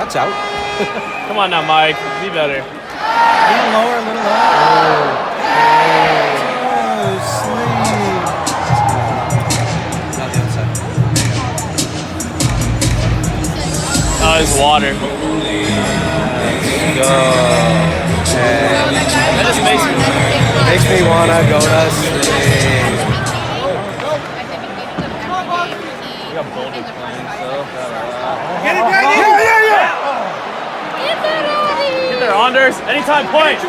That's out. Come on now, Mike. Be better. A little lower, a little lower. Oh, sleep. Not the outside. Oh, it's water. Let's go. And That just makes me makes me wanna go to sleep. We got boulders playing, so. Get it, Daniel! Get there, Anders. Anytime point.